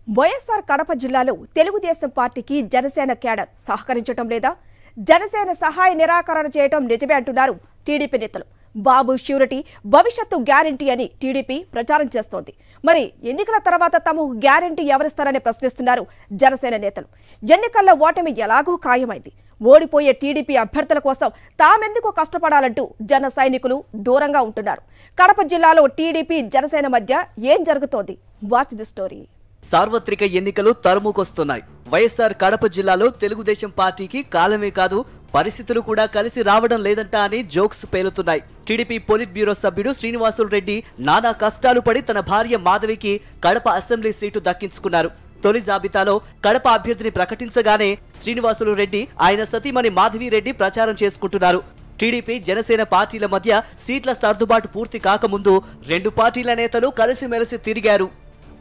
వైఎస్ఆర్ కడప జిల్లాలో తెలుగుదేశం పార్టీకి జనసేన క్యాడర్ సహకరించడం లేదా? జనసేన సహాయ నిరాకరణ చేయడం నిజమే అంటున్నారు టీడీపీ నేతలు. బాబు ష్యూరిటీ భవిష్యత్తు గ్యారంటీ అని టీడీపీ ప్రచారం చేస్తోంది. మరి ఎన్నికల తర్వాత తమకు గ్యారంటీ ఎవరిస్తారని ప్రశ్నిస్తున్నారు జనసేన నేతలు. ఎన్నికల్లో ఓటమి ఎలాగూ ఖాయమైంది. ఓడిపోయే టీడీపీ అభ్యర్థుల కోసం తామెందుకు కష్టపడాలంటూ జన సైనికులు దూరంగా ఉంటున్నారు. కడప జిల్లాలో టీడీపీ జనసేన మధ్య ఏం జరుగుతోంది? Watch the story. సార్వత్రిక ఎన్నికలు తరుముకొస్తున్నాయి. వైఎస్ఆర్ కడప జిల్లాలో తెలుగుదేశం పార్టీకి కాలమే కాదు పరిస్థితులు కూడా కలిసి రావడం లేదంట అని జోక్స్ పేలుతున్నాయి. టీడీపీ పొలిట్ బ్యూరో సభ్యుడు శ్రీనివాసులు రెడ్డి నానా కష్టాలు పడి తన భార్య మాధవికి కడప అసెంబ్లీ సీటు దక్కించుకున్నారు. తొలి జాబితాలో కడప అభ్యర్థిని ప్రకటించగానే శ్రీనివాసులు రెడ్డి ఆయన సతీమణి మాధవి రెడ్డి ప్రచారం చేసుకుంటున్నారు. టీడీపీ జనసేన పార్టీల మధ్య సీట్ల సర్దుబాటు పూర్తి కాకముందు రెండు పార్టీల నేతలు కలిసిమెలిసి తిరిగారు.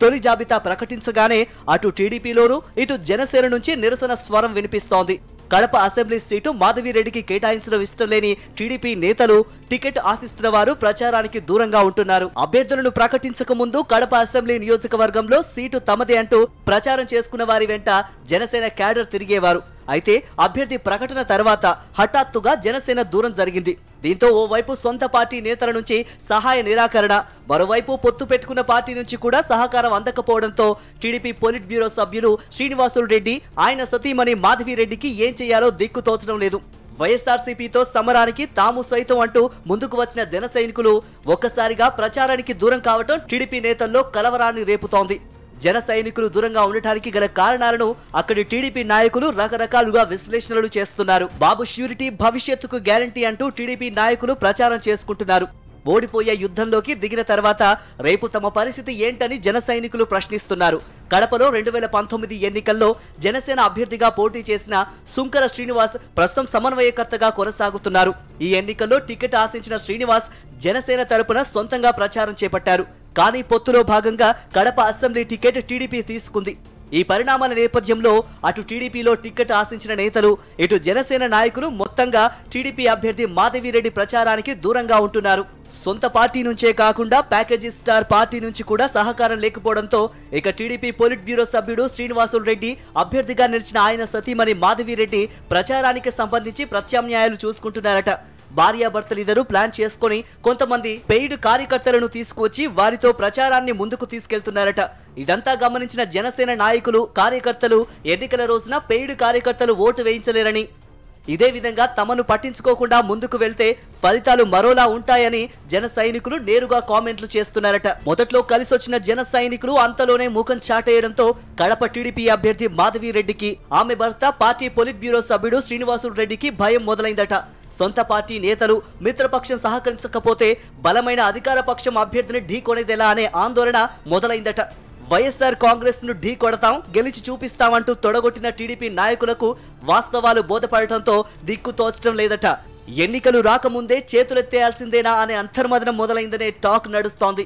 తొలి జాబితా ప్రకటించగానే అటు టీడీపీలోనూ ఇటు జనసేన నుంచి నిరసన స్వరం వినిపిస్తోంది. కడప అసెంబ్లీ సీటు మాధవిరెడ్డికి కేటాయించడం ఇష్టం లేని టీడీపీ నేతలు టికెట్ ఆశిస్తున్న వారు ప్రచారానికి దూరంగా ఉంటున్నారు. అభ్యర్థులను ప్రకటించక ముందు కడప అసెంబ్లీ నియోజకవర్గంలో సీటు తమదే అంటూ ప్రచారం చేసుకున్న వారి వెంట జనసేన క్యాడర్ తిరిగేవారు. అయితే అభ్యర్థి ప్రకటన తర్వాత హఠాత్తుగా జనసేన దూరం జరిగింది. దీంతో ఓవైపు సొంత పార్టీ నేతల నుంచి సహాయ నిరాకరణ, మరోవైపు పొత్తు పెట్టుకున్న పార్టీ నుంచి కూడా సహకారం అందకపోవడంతో టీడీపీ పొలిట్ బ్యూరో సభ్యులు శ్రీనివాసులు రెడ్డి ఆయన సతీమణి మాధవి రెడ్డికి ఏం చేయాలో దిక్కు తోచడం లేదు. వైఎస్ఆర్సీపీతో సమరానికి తాము సైతం అంటూ ముందుకు వచ్చిన జన సైనికులు ఒక్కసారిగా ప్రచారానికి దూరం కావటం టీడీపీ నేతల్లో కలవరాన్ని రేపుతోంది. జన సైనికులు దూరంగా ఉండటానికి గల కారణాలను అక్కడి టీడీపీ నాయకులు రకరకాలుగా విశ్లేషణలు చేస్తున్నారు. బాబు ష్యూరిటీ భవిష్యత్తుకు గ్యారంటీ అంటూ టీడీపీ నాయకులు ప్రచారం చేసుకుంటున్నారు. ఓడిపోయే యుద్ధంలోకి దిగిన తర్వాత రేపు తమ పరిస్థితి ఏంటని జన సైనికులు ప్రశ్నిస్తున్నారు. కడపలో 2019 ఎన్నికల్లో జనసేన అభ్యర్థిగా పోటీ చేసిన సుంకర శ్రీనివాస్ ప్రస్తుతం సమన్వయకర్తగా కొనసాగుతున్నారు. ఈ ఎన్నికల్లో టికెట్ ఆశించిన శ్రీనివాస్ జనసేన తరపున సొంతంగా ప్రచారం చేపట్టారు. కానీ పొత్తులో భాగంగా కడప అసెంబ్లీ టికెట్ టీడీపీ తీసుకుంది. ఈ పరిణామాల నేపథ్యంలో అటు టీడీపీలో టికెట్ ఆశించిన నేతలు, ఇటు జనసేన నాయకులు మొత్తంగా టీడీపీ అభ్యర్థి మాధవిరెడ్డి ప్రచారానికి దూరంగా ఉంటున్నారు. సొంత పార్టీ నుంచే కాకుండా ప్యాకేజీ స్టార్ పార్టీ నుంచి కూడా సహకారం లేకపోవడంతో ఇక టీడీపీ పొలిట్ బ్యూరో సభ్యుడు శ్రీనివాసులు రెడ్డి అభ్యర్థిగా నిలిచిన ఆయన సతీమణి మాధవిరెడ్డి ప్రచారానికి సంబంధించి ప్రత్యామ్నాయాలు చూసుకుంటున్నారట. భార్యాభర్తలిద్దరూ ప్లాన్ చేసుకుని కొంతమంది పెయిడ్ కార్యకర్తలను తీసుకువచ్చి వారితో ప్రచారాన్ని ముందుకు తీసుకెళ్తున్నారట. ఇదంతా గమనించిన జనసేన నాయకులు, కార్యకర్తలు ఎన్నికల రోజున పెయిడ్ కార్యకర్తలు ఓటు వేయించలేరని, ఇదే విధంగా తమను పట్టించుకోకుండా ముందుకు వెళ్తే ఫలితాలు మరోలా ఉంటాయని జన సైనికులు నేరుగా కామెంట్లు చేస్తున్నారట. మొదట్లో కలిసొచ్చిన జన సైనికులు అంతలోనే ముఖం చాటేయడంతో కడప టీడీపీ అభ్యర్థి మాధవి రెడ్డికి ఆమె భర్త పార్టీ పొలిట్ బ్యూరో సభ్యుడు శ్రీనివాసులు రెడ్డికి భయం మొదలైందట. సొంత పార్టీ నేతలు మిత్రపక్షం సహకరించకపోతే బలమైన అధికార పక్షం అభ్యర్థిని ఢీకొనేదెలా అనే ఆందోళన మొదలైందట. వైఎస్ఆర్ కాంగ్రెస్ ను ఢీ కొడతాం, గెలిచి చూపిస్తామంటూ తొడగొట్టిన టీడీపీ నాయకులకు వాస్తవాలు బోధపడటంతో దిక్కు తోచడం లేదట. ఎన్నికలు రాకముందే చేతులెత్తేయాల్సిందేనా అనే అంతర్మదనం మొదలైందనే టాక్ నడుస్తోంది.